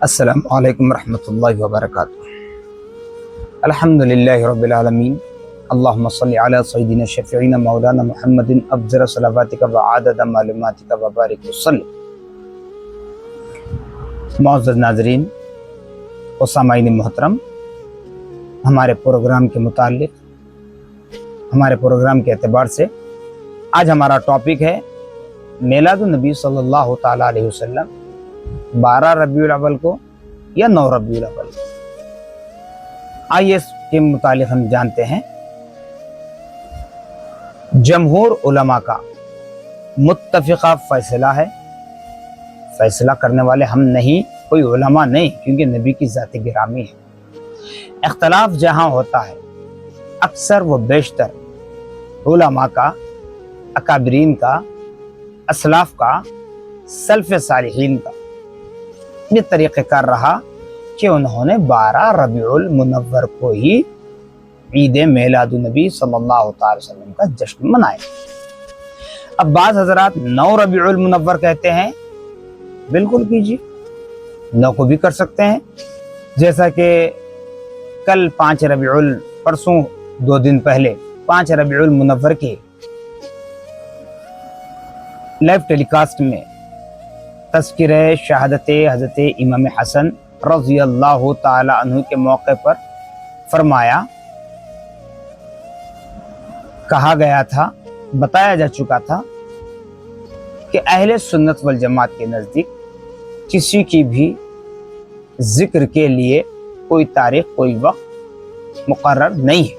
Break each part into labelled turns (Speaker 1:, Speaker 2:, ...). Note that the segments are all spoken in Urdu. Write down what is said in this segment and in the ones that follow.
Speaker 1: السلام علیکم ورحمۃ اللہ وبرکاتہ۔ الحمدللہ رب العالمین، اللہم صلی علی سیدنا شفیعنا مولانا محمد افضل صلواتک وعدد معلوماتک وبارک وسلم۔ معزز ناظرین و سامعین محترم، ہمارے پروگرام کے متعلق، ہمارے پروگرام کے اعتبار سے آج ہمارا ٹاپک ہے میلاد النبی صلی اللہ تعالیٰ علیہ وسلم 12 ربیع الاول کو یا 9 ربیع الاول کو۔ آئیے اس کے متعلق ہم جانتے ہیں۔ جمہور علماء کا متفقہ فیصلہ ہے، فیصلہ کرنے والے ہم نہیں، کوئی علماء نہیں، کیونکہ نبی کی ذات گرامی ہے۔ اختلاف جہاں ہوتا ہے اکثر و بیشتر علماء کا، اکابرین کا، اسلاف کا، سلف صالحین کا یہ طریقہ کار رہا کہ انہوں نے 12 ربیع المنور کو ہی عید میلاد النبی صلی اللہ تعالی وسلم کا جشن منائے۔ اب بعض حضرات 9 ربیع المنور کہتے ہیں، بالکل کیجیے، 9 کو بھی کر سکتے ہیں، جیسا کہ کل 5 ربیع پرسوں 2 دن پہلے 5 ربیع المنور کے لائیو ٹیلی کاسٹ میں تذکرہ شہادت حضرت امام حسن رضی اللہ تعالی عنہ کے موقع پر فرمایا، کہا گیا تھا، بتایا جا چکا تھا کہ اہل سنت والجماعت کے نزدیک کسی کی بھی ذکر کے لیے کوئی تاریخ، کوئی وقت مقرر نہیں ہے۔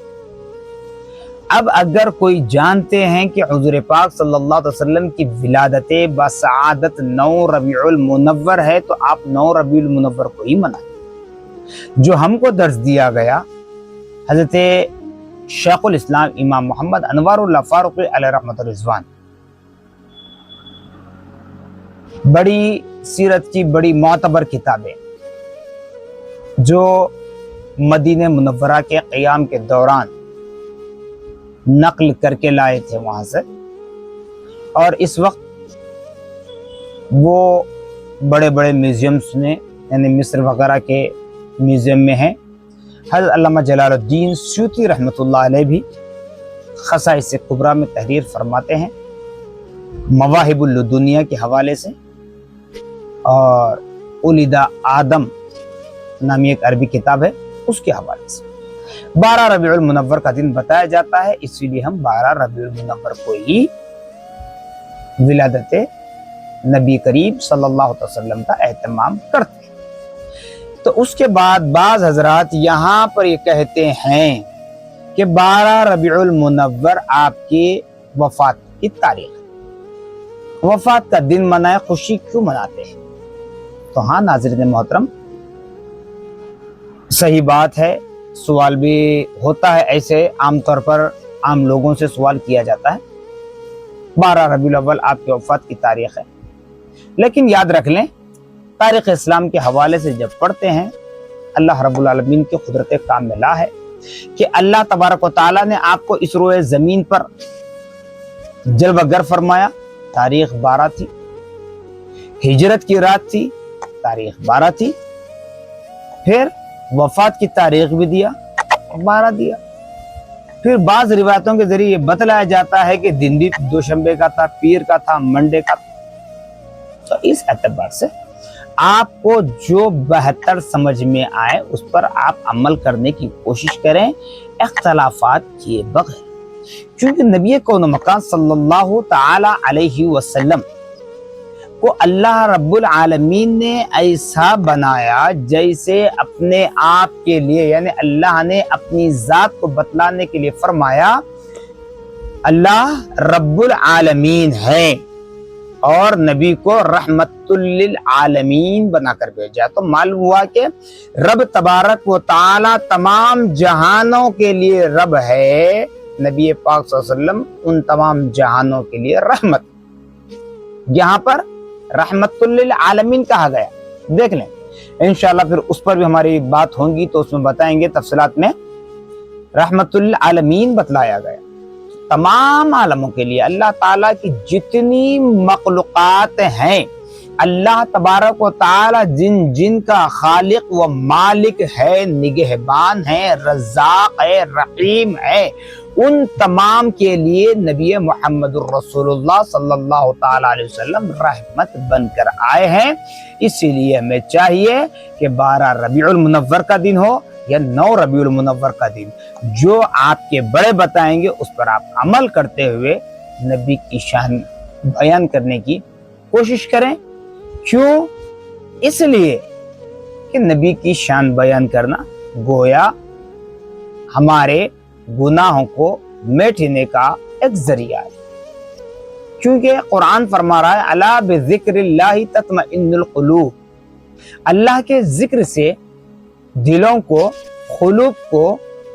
Speaker 1: اب اگر کوئی جانتے ہیں کہ حضور پاک صلی اللہ علیہ وسلم کی ولادت بسعادت 9 ربیع المنور ہے تو آپ 9 ربیع المنور کو ہی منائیں۔ جو ہم کو درس دیا گیا حضرت شیخ الاسلام امام محمد انوار اللہ فاروقی علیہ رحمۃ الرضوان، بڑی سیرت کی بڑی معتبر کتابیں جو مدینہ منورہ کے قیام کے دوران نقل کر کے لائے تھے وہاں سے، اور اس وقت وہ بڑے بڑے میوزیمز میں، یعنی مصر وغیرہ کے میوزیم میں ہیں۔ حضرت علامہ جلال الدین سیوطی رحمۃ اللہ علیہ بھی خصائص کبریٰ میں تحریر فرماتے ہیں، مواہب اللدنیہ کے حوالے سے، اور اولد آدم نامی ایک عربی کتاب ہے اس کے حوالے سے 12 ربیع المنور کا دن بتایا جاتا ہے، اسی لیے ہم 12 ربیع المنور کو ہی ولادت نبی کریم صلی اللہ علیہ وسلم کا اہتمام کرتے ہیں۔ تو اس کے بعد بعض حضرات یہاں پر یہ کہتے ہیں کہ 12 ربیع المنور آپ کی وفات کی تاریخ ہے، وفات کا دن منائے، خوشی کیوں مناتے ہیں؟ تو ہاں ناظرین محترم، صحیح بات ہے، سوال بھی ہوتا ہے، ایسے عام طور پر عام لوگوں سے سوال کیا جاتا ہے۔ 12 ربیع الاول آپ کی وفات کی تاریخ ہے، لیکن یاد رکھ لیں تاریخ اسلام کے حوالے سے جب پڑھتے ہیں، اللہ رب العالمین کی قدرت کاملہ ہے کہ اللہ تبارک و تعالیٰ نے آپ کو اس روئے زمین پر جلوہ گر فرمایا، تاریخ 12 تھی، ہجرت کی رات تھی، تاریخ 12 تھی، پھر وفات کی تاریخ بھی دیا، 12 دیا، پھر بعض روایتوں کے ذریعے بتلایا جاتا ہے کہ دن بھی دوشنبے کا تھا، پیر کا تھا، منڈے کا تھا۔ تو اس اعتبار سے آپ کو جو بہتر سمجھ میں آئے اس پر آپ عمل کرنے کی کوشش کریں، اختلافات کیے بغیر، کیونکہ نبی کون و مکان صلی اللہ تعالی علیہ وسلم کو اللہ رب العالمین نے ایسا بنایا جیسے اپنے آپ کے لیے، یعنی اللہ نے اپنی ذات کو بتلانے کے لیے فرمایا اللہ رب العالمین ہے، اور نبی کو رحمت للعالمین بنا کر بھیجا۔ تو معلوم ہوا کہ رب تبارک و تعالی تمام جہانوں کے لیے رب ہے، نبی پاک صلی اللہ علیہ وسلم ان تمام جہانوں کے لیے رحمت، یہاں پر رحمت للعالمین کہا گیا۔ دیکھ لیں انشاءاللہ، پھر اس پر بھی ہماری بات ہوگی تو اس میں بتائیں گے تفصیلات میں۔ رحمت للعالمین بتلایا گیا، تمام عالموں کے لیے، اللہ تعالیٰ کی جتنی مخلوقات ہیں اللہ تبارک و تعالی جن جن کا خالق و مالک ہے، نگہبان ہے، رزاق ہے، رحیم ہے، ان تمام کے لیے نبی محمد الرسول اللہ صلی اللہ تعالی علیہ وسلم رحمت بن کر آئے ہیں۔ اسی لیے ہمیں چاہیے کہ 12 ربیع المنور کا دن ہو یا 9 ربیع المنور کا دن، جو آپ کے بڑے بتائیں گے اس پر آپ عمل کرتے ہوئے نبی کی شان بیان کرنے کی کوشش کریں۔ کیوں؟ اس لیے کہ نبی کی شان بیان کرنا گویا ہمارے گناہوں کو مٹانے کا ایک ذریعہ ہے، کیونکہ قرآن فرما رہا ہے الا بذکر اللہ تطمئن القلوب، اللہ کے ذکر سے دلوں کو، قلوب کو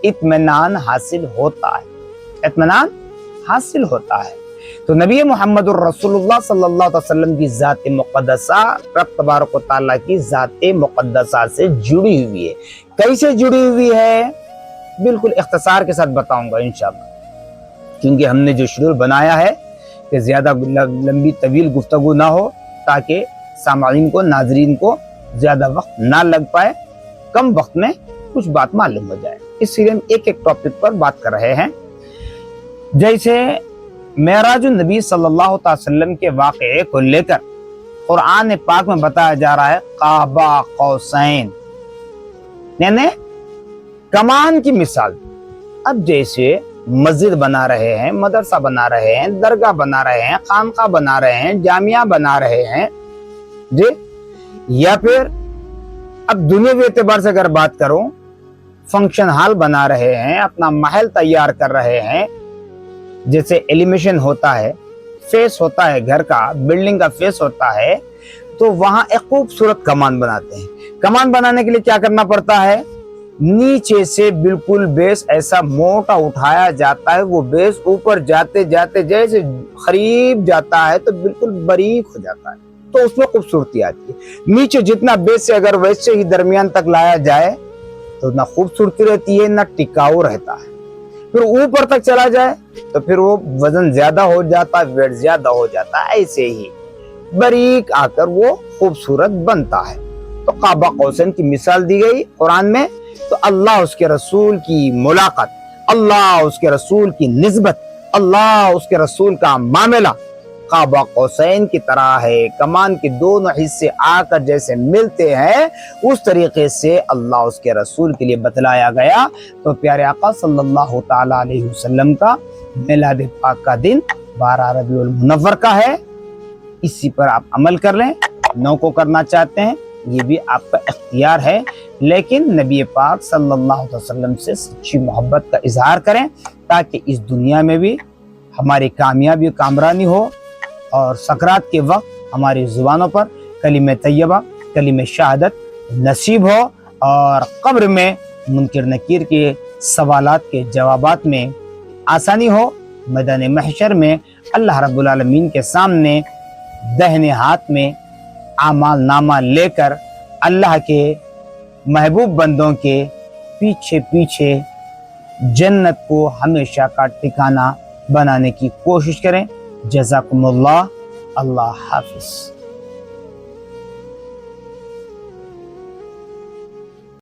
Speaker 1: اطمینان حاصل ہوتا ہے، اطمینان حاصل ہوتا ہے۔ تو نبی محمد الرسول اللہ صلی اللہ علیہ وسلم کی ذات مقدسہ رب تبارک و تعالیٰ کی ذات مقدسہ سے جڑی ہوئی ہے۔ کیسے جڑی ہوئی ہے؟ بالکل اختصار کے ساتھ بتاؤں گا انشاءاللہ، کیونکہ ہم نے جو شیڈول بنایا ہے کہ زیادہ لمبی طویل گفتگو نہ ہو، تاکہ سامعین کو، ناظرین کو زیادہ وقت نہ لگ پائے، کم وقت میں کچھ بات معلوم ہو جائے، اس لیے ہم ایک ایک ٹاپک پر بات کر رہے ہیں۔ جیسے معراج النبی صلی اللہ علیہ وسلم کے واقعے کو لے کر قرآن پاک میں بتایا جا رہا ہے قاب قوسین، یعنی کمان کی مثال۔ اب جیسے مسجد بنا رہے ہیں، مدرسہ بنا رہے ہیں، درگاہ بنا رہے ہیں، خانقاہ بنا رہے ہیں، جامعہ بنا رہے ہیں جی، یا پھر اب دنیاوی اعتبار سے اگر بات کروں، فنکشن ہال بنا رہے ہیں، اپنا محل تیار کر رہے ہیں، جیسے ایلیمیشن ہوتا ہے، فیس ہوتا ہے گھر کا، بلڈنگ کا فیس ہوتا ہے، تو وہاں ایک خوبصورت کمان بناتے ہیں۔ کمان بنانے کے لیے کیا کرنا پڑتا ہے؟ نیچے سے بالکل بیس ایسا موٹا اٹھایا جاتا ہے، وہ بیس اوپر جاتے جاتے جیسے قریب جاتا ہے تو بالکل باریک ہو جاتا ہے، تو اس میں خوبصورتی آتی ہے۔ نیچے جتنا بیس سے اگر ویسے ہی درمیان تک لایا جائے تو نہ خوبصورتی رہتی ہے، نہ ٹکاؤ رہتا ہے۔ پھر اوپر تک چلا جائے تو پھر وہ وزن زیادہ ہو جاتا ہے، ویٹ زیادہ ہو جاتا ہے، ایسے ہی باریک آ کر وہ خوبصورت بنتا ہے۔ تو قاب قوسین کی مثال دی گئی قرآن میں۔ تو اللہ اس کے رسول کی ملاقات، اللہ اس کے رسول کی نسبت، اللہ اس کے رسول کا معاملہ قاب قوسین کی طرح ہے۔ کمان کے دونوں حصے آ کر جیسے ملتے ہیں، اس طریقے سے اللہ اس کے رسول کے لیے بتلایا گیا۔ تو پیارے آقا صلی اللہ تعالی علیہ وسلم کا میلاد پاک کا دن 12 ربیع المنور کا ہے، اسی پر آپ عمل کر لیں۔ 9 کو کرنا چاہتے ہیں یہ بھی آپ کا اختیار ہے، لیکن نبی پاک صلی اللہ علیہ وسلم سے سچی محبت کا اظہار کریں، تاکہ اس دنیا میں بھی ہماری کامیابی و کامرانی ہو، اور سکرات کے وقت ہماری زبانوں پر کلمہ طیبہ، کلمہ شہادت نصیب ہو، اور قبر میں منکر نکیر کے سوالات کے جوابات میں آسانی ہو، میدان محشر میں اللہ رب العالمین کے سامنے دہنے ہاتھ میں اعمال نامہ لے کر اللہ کے محبوب بندوں کے پیچھے پیچھے جنت کو ہمیشہ کا ٹھکانہ بنانے کی کوشش کریں۔ جزاکم اللہ، اللہ حافظ۔